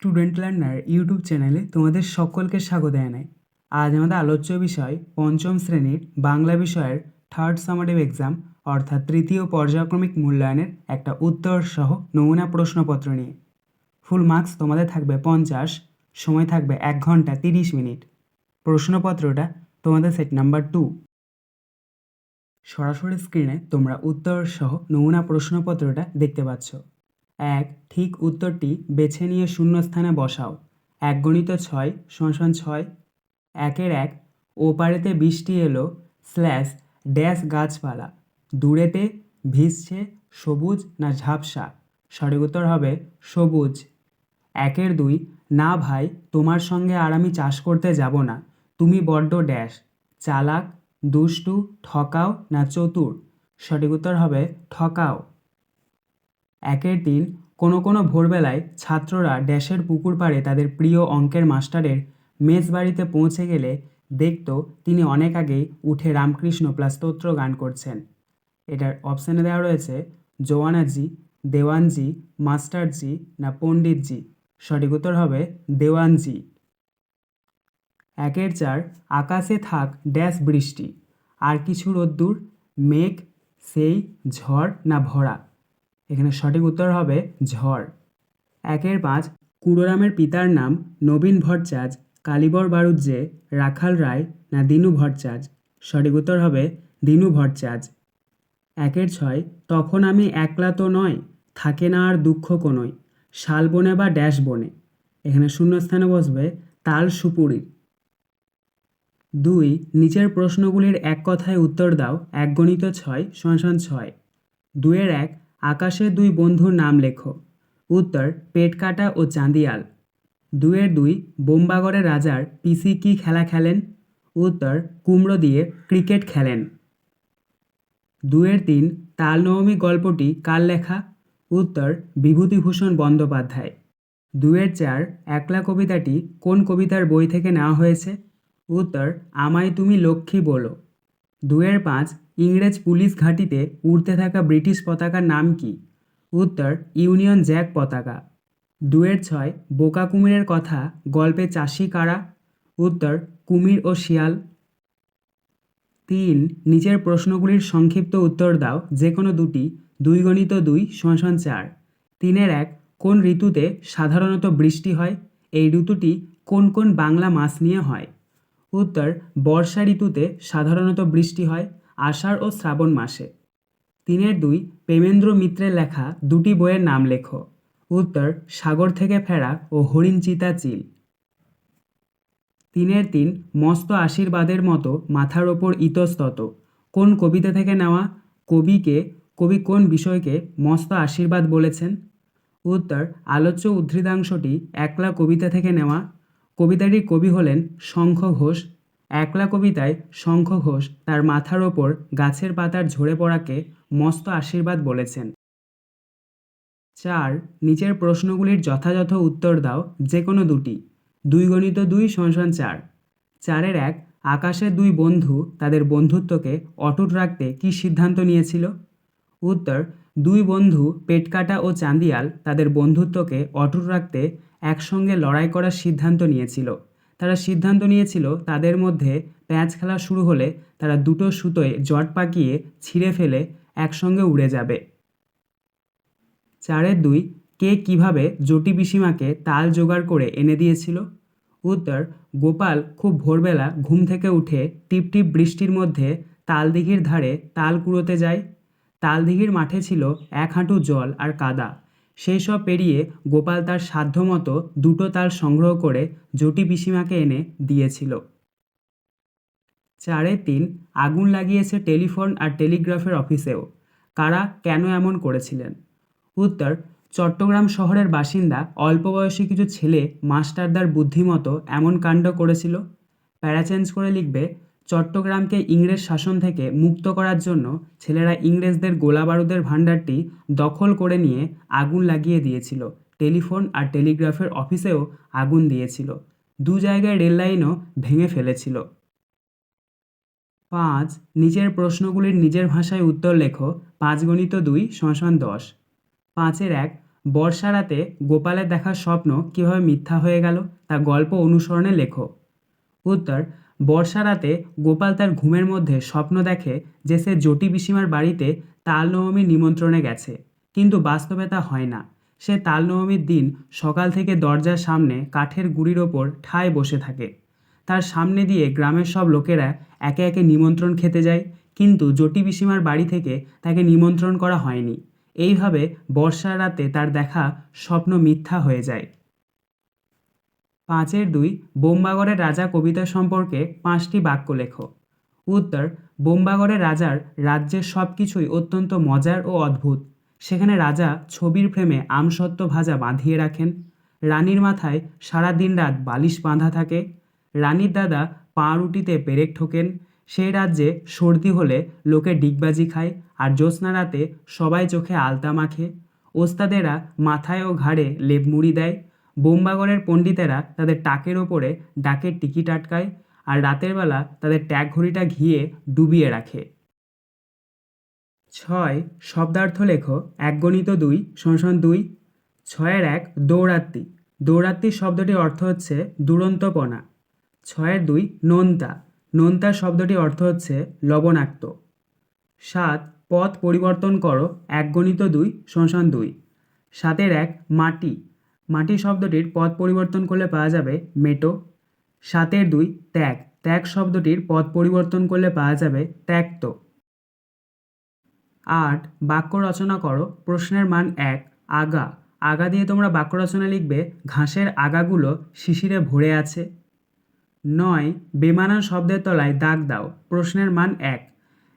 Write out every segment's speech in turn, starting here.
Student learner YouTube চ্যানেলে তোমাদের সকলকে স্বাগত জানাই। আজ আমাদের আলোচ্য বিষয় পঞ্চম শ্রেণীর বাংলা বিষয়ের থার্ড সামারিভ এক্সাম অর্থাৎ তৃতীয় পর্যায়ক্রমিক মূল্যায়নের একটা উত্তর সহ নমুনা প্রশ্নপত্র নিয়ে। ফুল মার্কস তোমাদের থাকবে 50, সময় থাকবে 1 ঘন্টা 30 মিনিট। প্রশ্নপত্রটা তোমাদের সেট নাম্বার 2। সরাসরি স্ক্রিনে তোমরা উত্তর সহ নমুনা প্রশ্নপত্রটা দেখতে পাচ্ছ। 1. ঠিক উত্তরটি বেছে নিয়ে শূন্যস্থানে বসাও। 1 × 6 = 6। 1-1 ওপারেতে বৃষ্টি এলো স্ল্যাশ ড্যাশ গাছপালা দূরেতে ভিজছে সবুজ না ঝাপসা। সঠিক উত্তর হবে সবুজ। 1-2 না ভাই, তোমার সঙ্গে আর আমি চাষ করতে যাব না, তুমি বড্ড ড্যাশ চালাক, দুষ্টু, ঠকাও না চতুর। সঠিক উত্তর হবে ঠকাও। 1-3 কোনো ভোরবেলায় ছাত্ররা ড্যাশের পুকুর পাড়ে তাদের প্রিয় অঙ্কের মাস্টারের মেস বাড়িতে পৌঁছে গেলে দেখত তিনি অনেক আগেই উঠে রামকৃষ্ণ প্লাস স্তোত্র গান করছেন। এটার অপশানে দেওয়া রয়েছে জওয়ানাজি, দেওয়ানজি, মাস্টারজি না পণ্ডিতজি। সঠিক উত্তর হবে দেওয়ানজি। 1-4 আকাশে থাক ড্যাশ বৃষ্টি, আর কিছু রোদ্দুর, মেঘ, সেই ঝড় না ভরা। এখানে সঠিক উত্তর হবে ঝড়। 1-5 কুড়োরামের পিতার নাম নবীন ভট্টাচার্য, কালীবর বাড়ুজ্যে, রাখাল রায় না দীনু ভট্টাচার্য। সঠিক উত্তর হবে দীনু ভট্টাচার্য। 1-6 তখন আমি একলা তো নয়, থাকে না আর দুঃখ কোনোই, শাল বনে বা ড্যাশ বনে। এখানে শূন্যস্থানে বসবে তাল সুপুরি। 2 নিচের প্রশ্নগুলির এক কথায় উত্তর দাও। 1 × 6 = 6। 2-1 আকাশে 2 বন্ধুর নাম লেখো। উত্তর পেটকাটা ও চাঁদিয়াল। 2-2 বোম্বাগড়ের রাজার পিসি কী খেলা খেলেন। উত্তর কুমড়ো দিয়ে ক্রিকেট খেলেন। 2-3 তালনবমী গল্পটি কার লেখা। উত্তর বিভূতিভূষণ বন্দ্যোপাধ্যায়। 2-4 একলা কবিতাটি কোন কবিতার বই থেকে নেওয়া হয়েছে। উত্তর আমায় তুমি লক্ষ্মী বলো। 2-5 ইংরেজ পুলিশ ঘাঁটিতে উড়তে থাকা ব্রিটিশ পতাকার নাম কি। উত্তর ইউনিয়ন জ্যাক পতাকা। 2-6 বোকা কুমিরের কথা গল্পে চাষি কারা। উত্তর কুমির ও শিয়াল। 3 নিচের প্রশ্নগুলির সংক্ষিপ্ত উত্তর দাও, যে কোনো দুটি। 2 × 2 = 4। 3-1 কোন ঋতুতে সাধারণত বৃষ্টি হয়। এই ঋতুটি কোন কোন বাংলা মাস নিয়ে হয়। উত্তর বর্ষা ঋতুতে সাধারণত বৃষ্টি হয় আষাঢ় ও শ্রাবণ মাসে। 3-2 প্রেমেন্দ্র মিত্রের লেখা দুটি বইয়ের নাম লেখো। উত্তর সাগর থেকে ফেরা ও হরিণ চিতা চিল। 3-3 মস্ত আশীর্বাদের মতো মাথার ওপর ইতস্তত কোন কবিতা থেকে নেওয়া। কবি কোন বিষয়কে মস্ত আশীর্বাদ বলেছেন। উত্তর আলোচ্য উদ্ধৃতাংশটি একলা কবিতা থেকে নেওয়া। কবিতাটির কবি হলেন শঙ্খ ঘোষ। একলা কবিতায় শঙ্খ ঘোষ তার মাথার ওপর গাছের পাতার ঝরে পড়াকে মস্ত আশীর্বাদ বলেছেন। 4 নিচের প্রশ্নগুলির যথাযথ উত্তর দাও, যে কোনো দুটি। 2 × 2 = 4। 4-1 আকাশের 2 বন্ধু তাদের বন্ধুত্বকে অটুট রাখতে কী সিদ্ধান্ত নিয়েছিল। উত্তর 2 বন্ধু পেটকাটা ও চাঁদিয়াল তাদের বন্ধুত্বকে অটুট রাখতে একসঙ্গে লড়াই করার সিদ্ধান্ত নিয়েছিল। তারা সিদ্ধান্ত নিয়েছিল তাদের মধ্যে প্যাঁচ খেলা শুরু হলে তারা দুটো সুতোয় জট পাকিয়ে ছিঁড়ে ফেলে একসঙ্গে উড়ে যাবে। 4-2 কে কীভাবে জটি পিসিমাকে তাল জোগাড় করে এনে দিয়েছিল। উত্তর গোপাল খুব ভোরবেলা ঘুম থেকে উঠে টিপটিপ বৃষ্টির মধ্যে তালদিঘির ধারে তাল কুড়োতে যায়। তালদিঘির মাঠে ছিল 1 হাঁটু জল আর কাদা। সেই সব পেরিয়ে গোপাল তার সাধ্যমতো 2টো তাল সংগ্রহ করে জটি পিসিমাকে এনে দিয়েছিল। 4-3 আগুন লাগিয়েছে টেলিফোন আর টেলিগ্রাফের অফিসেও। কারা কেন এমন করেছিলেন। উত্তর চট্টগ্রাম শহরের বাসিন্দা অল্প বয়সী কিছু ছেলে মাস্টারদার বুদ্ধিমতো এমন কাণ্ড করেছিল। প্যারা চেঞ্জ করে লিখবে চট্টগ্রামকে ইংরেজ শাসন থেকে মুক্ত করার জন্য ছেলেরা ইংরেজদের গোলা বারুদের ভাণ্ডারটি দখল করে নিয়ে আগুন লাগিয়ে দিয়েছিল। টেলিফোন আর টেলিগ্রাফের অফিসেও আগুন দিয়েছিল। 2 জায়গায় রেল লাইনও ভেঙে ফেলেছিল। 5 নিচের প্রশ্নগুলির নিজের ভাষায় উত্তর লেখো। 5 × 2 = 10। 5-1 বর্ষা রাতে গোপালের দেখা স্বপ্ন কিভাবে মিথ্যা হয়ে গেল তা গল্প অনুসরণে লেখো। উত্তর, বর্ষা রাতে গোপাল তার ঘুমের মধ্যে স্বপ্ন দেখে যে সে জটি পিসিমার বাড়িতে তালনবমীর নিমন্ত্রণে গেছে, কিন্তু বাস্তবে তা হয় না। সে তালনবমীর দিন সকাল থেকে দরজার সামনে কাঠের গুঁড়ির ওপর ঠায় বসে থাকে। তার সামনে দিয়ে গ্রামের সব লোকেরা একে একে নিমন্ত্রণ খেতে যায়, কিন্তু জটি পিসিমার বাড়ি থেকে তাকে নিমন্ত্রণ করা হয়নি। এইভাবে বর্ষার রাতে তার দেখা স্বপ্ন মিথ্যা হয়ে যায়। 5-2 বোম্বাগড়ের রাজা কবিতা সম্পর্কে 5টি বাক্য লেখো। উত্তর, বোম্বাগড়ের রাজার রাজ্যের সব কিছুই অত্যন্ত মজার ও অদ্ভুত। সেখানে রাজা ছবির ফ্রেমে আমসত্ত্ব ভাজা বাঁধিয়ে রাখেন। রানীর মাথায় সারা দিন রাত বালিশ বাঁধা থাকে। রানীর দাদা পাউরুটিতে পেরেক ঠোকেন। সেই রাজ্যে সর্দি হলে লোকে ডিগবাজি খায়, আর জ্যোৎস্না রাতে সবাই চোখে আলতা মাখে। ওস্তাদেরা মাথায় ও ঘাড়ে লেপ মুড়ি দেয়। বোম্বাগড়ের পণ্ডিতেরা তাদের টাকের ওপরে ডাকের টিকিট আটকায়, আর রাতের বেলা তাদের ট্যাগ ঘড়িটা ঘিয়ে ডুবিয়ে রাখে। 6 শব্দার্থ লেখো। 1 × 2 = 2। 6-1 দৌরাত্ম্য। দৌরাত্ম্য শব্দটির অর্থ হচ্ছে দুরন্তপনা। 6-2 নোনতা। নোনতা শব্দটির অর্থ হচ্ছে লবণাক্ত। 7 পথ পরিবর্তন করো। 1 × 2 = 2। 7-1 মাটি। মাটি শব্দটির পথ পরিবর্তন করলে পাওয়া যাবে মেটো। 7-2 ত্যাগ। ত্যাগ শব্দটির পথ পরিবর্তন করলে পাওয়া যাবে ত্যক্ত। 8 বাক্য রচনা করো। প্রশ্নের মান 1 আগা। আগা দিয়ে তোমরা বাক্য রচনা লিখবে ঘাসের আগাগুলো শিশিরে ভরে আছে। 9 বেমানান শব্দের তলায় দাগ দাও। প্রশ্নের মান 1।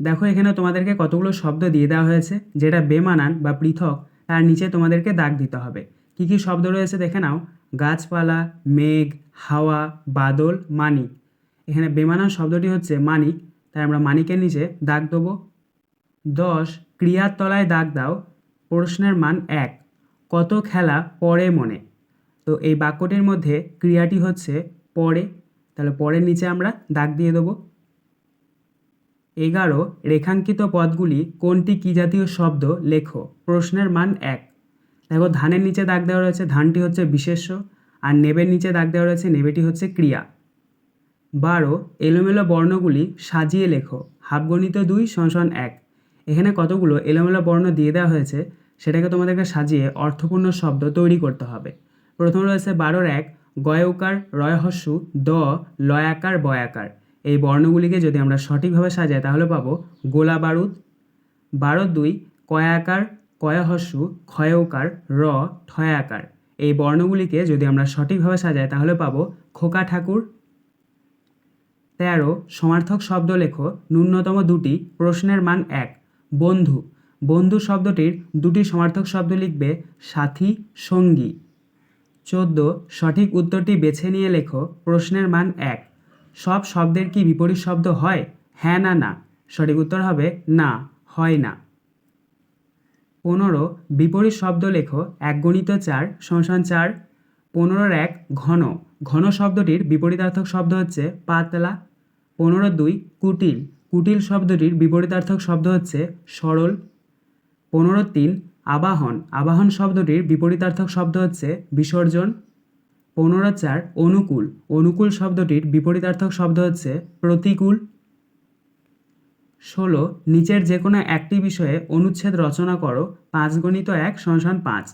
দেখো এখানে তোমাদেরকে কতগুলো শব্দ দিয়ে দেওয়া হয়েছে, যেটা বেমানান বা পৃথক তার নিচে তোমাদেরকে দাগ দিতে হবে। কি কি শব্দ রয়েছে দেখে নাও। গাছপালা, মেঘ, হাওয়া, বাদল, মানিক। এখানে বেমানান শব্দটি হচ্ছে মানিক, তাই আমরা মানিকের নিচে দাগ দেবো। 10 ক্রিয়ার তলায় দাগ দাও। প্রশ্নের মান 1 কত খেলা পড়ে মনে। তো এই বাক্যটির মধ্যে ক্রিয়াটি হচ্ছে পড়ে, তাহলে পরের নিচে আমরা দাগ দিয়ে দেবো। 11 রেখাঙ্কিত পদগুলি কোনটি কী জাতীয় শব্দ লেখো। প্রশ্নের মান 1। দেখো ধানের নিচে দাগ দেওয়া রয়েছে, ধানটি হচ্ছে বিশেষ্য, আর নেবের নিচে দাগ দেওয়া রয়েছে, নেবেটি হচ্ছে ক্রিয়া। 12 এলোমেলো বর্ণগুলি সাজিয়ে লেখো। 2 = 1। এখানে কতগুলো এলোমেলো বর্ণ দিয়ে দেওয়া হয়েছে, সেটাকে তোমাদেরকে সাজিয়ে অর্থপূর্ণ শব্দ তৈরি করতে হবে। প্রথম রয়েছে 12-1 গয়ৌকার রয়হস্যু দ লয়াকার বয়াকার। এই বর্ণগুলিকে যদি আমরা সঠিকভাবে সাজাই তাহলে পাবো গোলা বারুদ। 12-2 কয়াকার কয়হস্যু ক্ষয়ৌকার র ঠয়াকার। এই বর্ণগুলিকে যদি আমরা সঠিকভাবে সাজাই তাহলে পাবো খোকা ঠাকুর। 13 সমার্থক শব্দ লেখো, ন্যূনতম 2টি। প্রশ্নের মান 1 বন্ধু। বন্ধু শব্দটির 2টি সমার্থক শব্দ লিখবে সাথী, সঙ্গী। 14 সঠিক উত্তরটি বেছে নিয়ে লেখো। প্রশ্নের মান 1 সব শব্দের কি বিপরীত শব্দ হয়? হ্যাঁ না না। সঠিক উত্তর হবে না, হয় না। 15 বিপরীত শব্দ লেখো। 1 × 4 = 4। 15-1 ঘন। ঘন শব্দটির বিপরীতার্থক শব্দ হচ্ছে পাতলা। 15-2 কুটিল। কুটিল শব্দটির বিপরীতার্থক শব্দ হচ্ছে সরল। 15-3 আবাহন। আবাহন শব্দটির বিপরীতার্থক শব্দ হচ্ছে বিসর্জন। 15-4 অনুকূল। অনুকূল শব্দটির বিপরীতার্থক শব্দ হচ্ছে প্রতিকূল। 16 নিচের যে কোনো একটি বিষয়ে অনুচ্ছেদ রচনা করো। 5 × 1 = 5।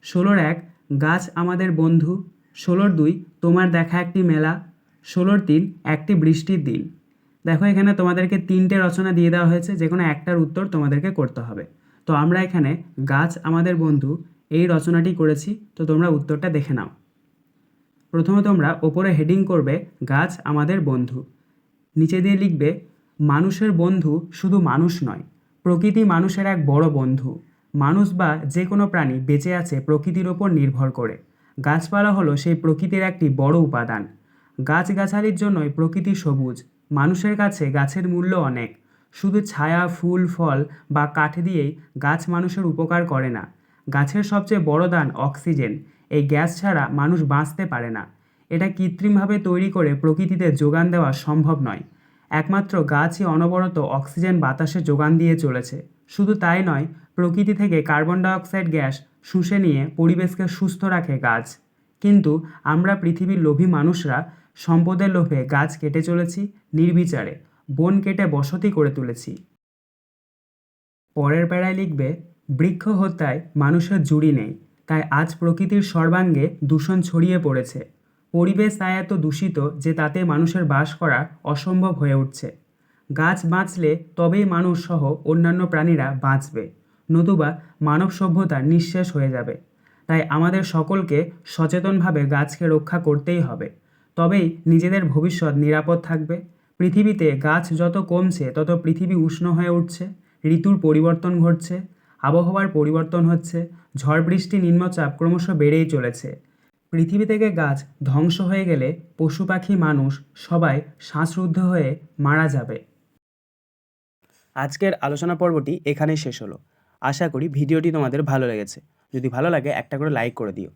16-1 গাছ আমাদের বন্ধু। 16-2 তোমার দেখা একটি মেলা। 16-3 একটি বৃষ্টির দিন। দেখো এখানে তোমাদেরকে 3টে রচনা দিয়ে দেওয়া হয়েছে, যে কোনো একটার উত্তর তোমাদেরকে করতে হবে। তো আমরা এখানে গাছ আমাদের বন্ধু এই রচনাটি করেছি, তো তোমরা উত্তরটা দেখে নাও। প্রথমে তোমরা ওপরে হেডিং করবে গাছ আমাদের বন্ধু, নিচে দিয়ে লিখবে মানুষের বন্ধু শুধু মানুষ নয়, প্রকৃতি মানুষের এক বড় বন্ধু। মানুষ বা যে কোনো প্রাণী বেঁচে আছে প্রকৃতির ওপর নির্ভর করে। গাছপালা হলো সেই প্রকৃতির একটি বড় উপাদান। গাছগাছালির জন্যই প্রকৃতি সবুজ। মানুষের কাছে গাছের মূল্য অনেক। শুধু ছায়া, ফুল, ফল বা কাঠ দিয়েই গাছ মানুষের উপকার করে না। গাছের সবচেয়ে বড় দান অক্সিজেন। এই গ্যাস ছাড়া মানুষ বাঁচতে পারে না। এটা কৃত্রিমভাবে তৈরি করে প্রকৃতিতে যোগান দেওয়া সম্ভব নয়। একমাত্র গাছই অনবরত অক্সিজেন বাতাসে যোগান দিয়ে চলেছে। শুধু তাই নয়, প্রকৃতি থেকে কার্বন ডাইঅক্সাইড গ্যাস শুষে নিয়ে পরিবেশকে সুস্থ রাখে গাছ। কিন্তু আমরা পৃথিবীর লোভী মানুষরা সম্পদের লোভে গাছ কেটে চলেছি নির্বিচারে, বন কেটে বসতি করে তুলেছি। পরের প্যারায় লিখবে, বৃক্ষ হত্যায় মানুষের জুড়ি নেই, তাই আজ প্রকৃতির সর্বাঙ্গে দূষণ ছড়িয়ে পড়েছে। পরিবেশ তাই এত দূষিত যে তাতে মানুষের বাস করা অসম্ভব হয়ে উঠছে। গাছ বাঁচলে তবেই মানুষ সহ অন্যান্য প্রাণীরা বাঁচবে, নতুবা মানব সভ্যতা নিঃশেষ হয়ে যাবে। তাই আমাদের সকলকে সচেতনভাবে গাছকে রক্ষা করতেই হবে, তবেই নিজেদের ভবিষ্যৎ নিরাপদ থাকবে। পৃথিবীতে গাছ যত কমছে তত পৃথিবী উষ্ণ হয়ে উঠছে, ঋতুর পরিবর্তন ঘটছে, আবহাওয়ার পরিবর্তন হচ্ছে, ঝড় বৃষ্টি নিম্নচাপ ক্রমশ বেড়েই চলেছে। পৃথিবী থেকে গাছ ধ্বংস হয়ে গেলে পশু পাখি মানুষ সবাই শ্বাসরুদ্ধ হয়ে মারা যাবে। আজকের আলোচনা পর্বটি এখানেই শেষ হলো। আশা করি ভিডিওটি তোমাদের ভালো লেগেছে। যদি ভালো লাগে একটা করে লাইক করে দিও।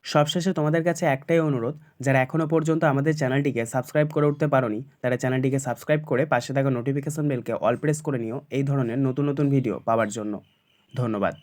সবশেষে তোমাদের কাছে একটাই অনুরোধ, যারা এখনও পর্যন্ত আমাদের চ্যানেলটিকে সাবস্ক্রাইব করে উঠতে পারোনি তারা চ্যানেলটিকে সাবস্ক্রাইব করে পাশে থাকা নোটিফিকেশন বেলকে অল প্রেস করে নিও এই ধরনের নতুন নতুন ভিডিও পাওয়ার জন্য। ধন্যবাদ।